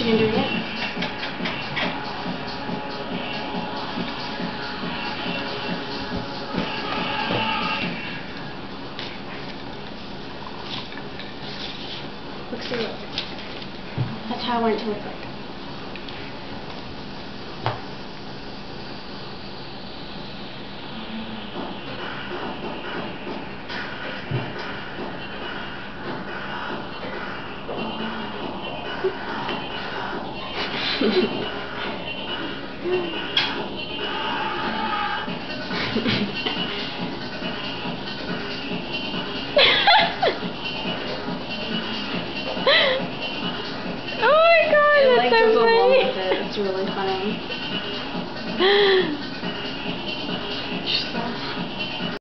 She didn't do it yet. Look, see, look. That's how I want it to look like. Oh my god, It that's goes so along funny. with it. It's really funny.